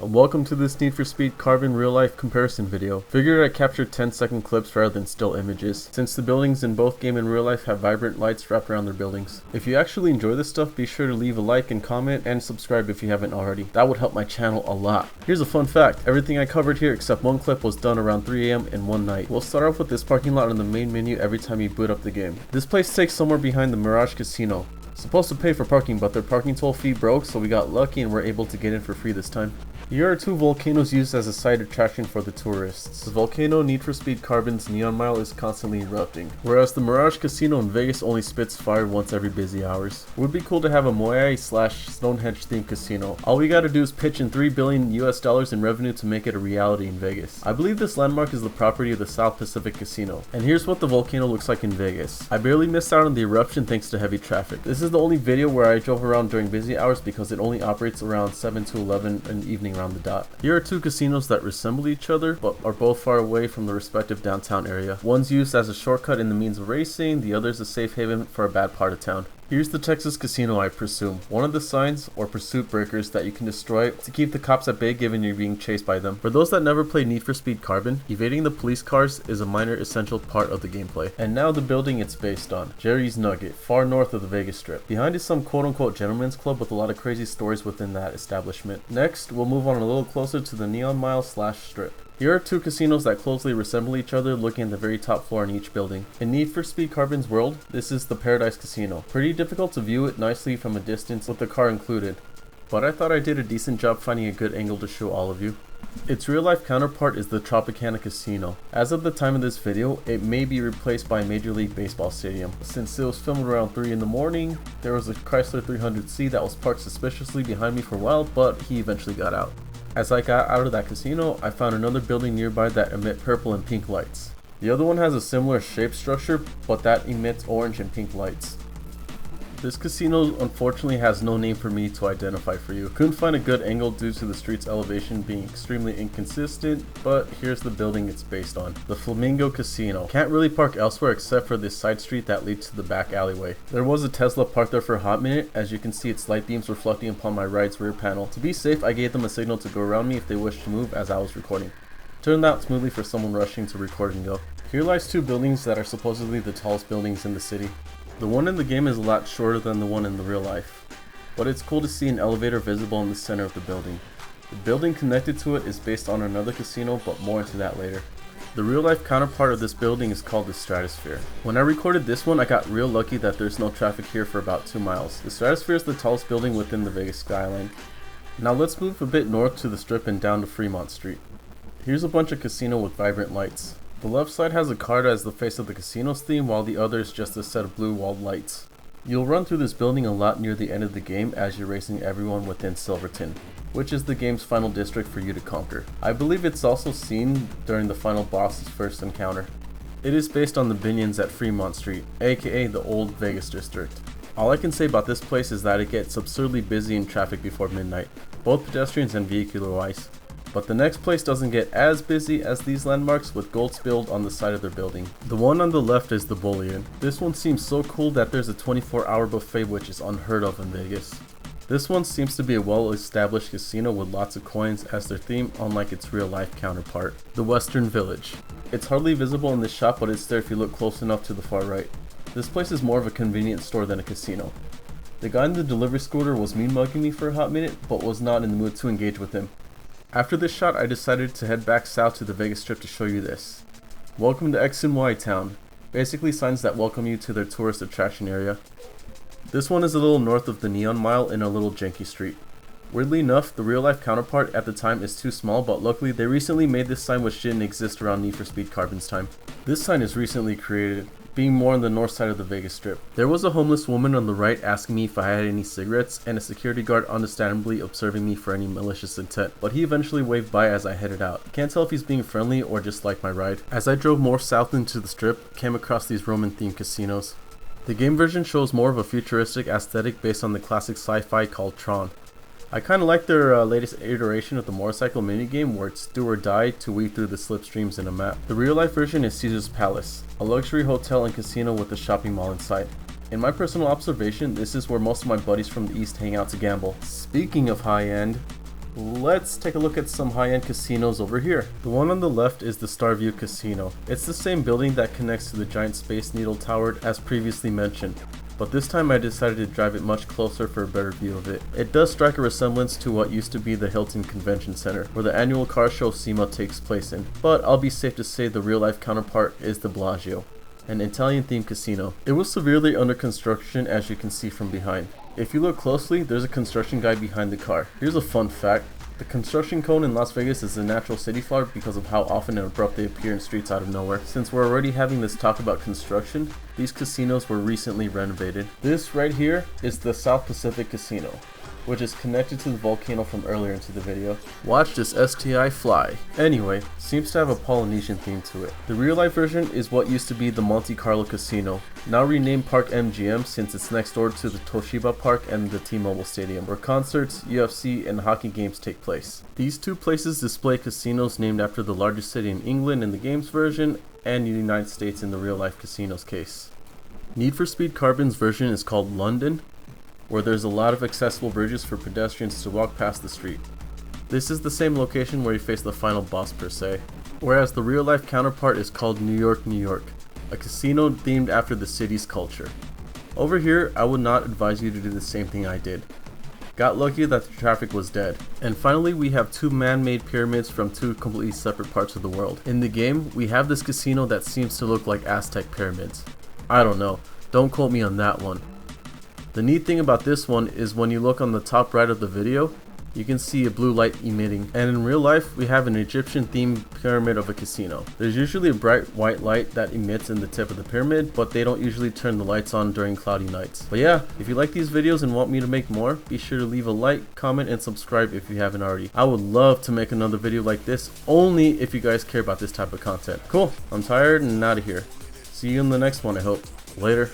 and welcome to this Need for Speed Carbon real life comparison video. Figured I'd capture 10-second clips rather than still images, since the buildings in both game and real life have vibrant lights wrapped around their buildings. If you actually enjoy this stuff, be sure to leave a like and comment and subscribe if you haven't already. That would help my channel a lot. Here's a fun fact, everything I covered here except one clip was done around 3 AM in one night. We'll start off with this parking lot on the main menu every time you boot up the game. This place takes somewhere behind the Mirage Casino. Supposed to pay for parking, but their parking toll fee broke, so we got lucky and were able to get in for free this time. Here are two volcanoes used as a side attraction for the tourists. The volcano Need for Speed Carbon's Neon Mile is constantly erupting, whereas the Mirage Casino in Vegas only spits fire once every busy hours. It would be cool to have a Moai/Stonehenge themed casino. All we gotta do is pitch in $3 billion in revenue to make it a reality in Vegas. I believe this landmark is the property of the South Pacific Casino. And here's what the volcano looks like in Vegas. I barely missed out on the eruption thanks to heavy traffic. This is the only video where I drove around during busy hours because it only operates around 7 to 11 in the evening around the dot. Here are two casinos that resemble each other but are both far away from the respective downtown area. One's used as a shortcut in the means of racing, the other's a safe haven for a bad part of town. Here's the Texas Casino, I presume. One of the signs, or pursuit breakers, that you can destroy to keep the cops at bay given you're being chased by them. For those that never played Need for Speed Carbon, evading the police cars is a minor essential part of the gameplay. And now the building it's based on, Jerry's Nugget, far north of the Vegas Strip. Behind is some quote-unquote gentleman's club with a lot of crazy stories within that establishment. Next, we'll move on a little closer to the Neon Mile/Strip. Here are two casinos that closely resemble each other, looking at the very top floor in each building. In Need for Speed Carbon's world, this is the Paradise Casino. Pretty difficult to view it nicely from a distance with the car included, but I thought I did a decent job finding a good angle to show all of you. Its real life counterpart is the Tropicana Casino. As of the time of this video, it may be replaced by a Major League Baseball stadium. Since it was filmed around 3 in the morning, there was a Chrysler 300C that was parked suspiciously behind me for a while, but he eventually got out. As I got out of that casino, I found another building nearby that emit purple and pink lights. The other one has a similar shape structure, but that emits orange and pink lights. This casino unfortunately has no name for me to identify for you. Couldn't find a good angle due to the street's elevation being extremely inconsistent, but here's the building it's based on. The Flamingo Casino. Can't really park elsewhere except for this side street that leads to the back alleyway. There was a Tesla parked there for a hot minute, as you can see its light beams reflecting upon my ride's rear panel. To be safe, I gave them a signal to go around me if they wished to move as I was recording. Turned out smoothly for someone rushing to record and go. Here lies two buildings that are supposedly the tallest buildings in the city. The one in the game is a lot shorter than the one in the real life, but it's cool to see an elevator visible in the center of the building. The building connected to it is based on another casino, but more into that later. The real life counterpart of this building is called the Stratosphere. When I recorded this one, I got real lucky that there's no traffic here for about 2 miles. The Stratosphere is the tallest building within the Vegas skyline. Now let's move a bit north to the Strip and down to Fremont Street. Here's a bunch of casino with vibrant lights. The left side has a card as the face of the casino's theme, while the other is just a set of blue walled lights. You'll run through this building a lot near the end of the game as you're racing everyone within Silverton, which is the game's final district for you to conquer. I believe it's also seen during the final boss's first encounter. It is based on the Binions at Fremont Street, aka the old Vegas district. All I can say about this place is that it gets absurdly busy in traffic before midnight, both pedestrians and vehicular wise. But the next place doesn't get as busy as these landmarks with gold spilled on the side of their building. The one on the left is the Bullion. This one seems so cool that there's a 24-hour buffet, which is unheard of in Vegas. This one seems to be a well-established casino with lots of coins as their theme, unlike its real-life counterpart, the Western Village. It's hardly visible in this shot, but it's there if you look close enough to the far right. This place is more of a convenience store than a casino. The guy in the delivery scooter was mean-mugging me for a hot minute, but was not in the mood to engage with him. After this shot, I decided to head back south to the Vegas Strip to show you this. Welcome to X and Y Town. Basically signs that welcome you to their tourist attraction area. This one is a little north of the Neon Mile in a little janky street. Weirdly enough, the real life counterpart at the time is too small, but luckily they recently made this sign which didn't exist around Need for Speed Carbon's time. This sign is recently created, being more on the north side of the Vegas Strip. There was a homeless woman on the right asking me if I had any cigarettes, and a security guard understandably observing me for any malicious intent, but he eventually waved by as I headed out. Can't tell if he's being friendly or just liked my ride. As I drove more south into the Strip, came across these Roman themed casinos. The game version shows more of a futuristic aesthetic based on the classic sci-fi called Tron. I kinda like their latest iteration of the motorcycle minigame where it's do or die to weave through the slipstreams in a map. The real life version is Caesar's Palace, a luxury hotel and casino with a shopping mall inside. In my personal observation, this is where most of my buddies from the east hang out to gamble. Speaking of high end, let's take a look at some high-end casinos over here. The one on the left is the Starview Casino. It's the same building that connects to the giant Space Needle Tower as previously mentioned, but this time I decided to drive it much closer for a better view of it. It does strike a resemblance to what used to be the Hilton Convention Center, where the annual car show SEMA takes place in, but I'll be safe to say the real-life counterpart is the Bellagio, an Italian-themed casino. It was severely under construction, as you can see from behind. If you look closely, there's a construction guy behind the car. Here's a fun fact. The construction cone in Las Vegas is a natural city flower because of how often and abrupt they appear in streets out of nowhere. Since we're already having this talk about construction, these casinos were recently renovated. This right here is the South Pacific Casino, which is connected to the volcano from earlier into the video. Watch this STI fly. Anyway, seems to have a Polynesian theme to it. The real life version is what used to be the Monte Carlo Casino, now renamed Park MGM since it's next door to the Toshiba Park and the T-Mobile Stadium, where concerts, UFC, and hockey games take place. These two places display casinos named after the largest city in England in the games version and the United States in the real life casinos case. Need for Speed Carbon's version is called London, where there's a lot of accessible bridges for pedestrians to walk past the street. This is the same location where you face the final boss per se, whereas the real life counterpart is called New York, New York, a casino themed after the city's culture. Over here, I would not advise you to do the same thing I did. Got lucky that the traffic was dead. And finally, we have two man-made pyramids from two completely separate parts of the world. In the game, we have this casino that seems to look like Aztec pyramids. I don't know, don't quote me on that one. The neat thing about this one is when you look on the top right of the video, you can see a blue light emitting, and in real life we have an Egyptian themed pyramid of a casino. There's usually a bright white light that emits in the tip of the pyramid, but they don't usually turn the lights on during cloudy nights. But yeah, if you like these videos and want me to make more, be sure to leave a like, comment, and subscribe if you haven't already. I would love to make another video like this, only if you guys care about this type of content. Cool, I'm tired and out of here. See you in the next one, I hope. Later.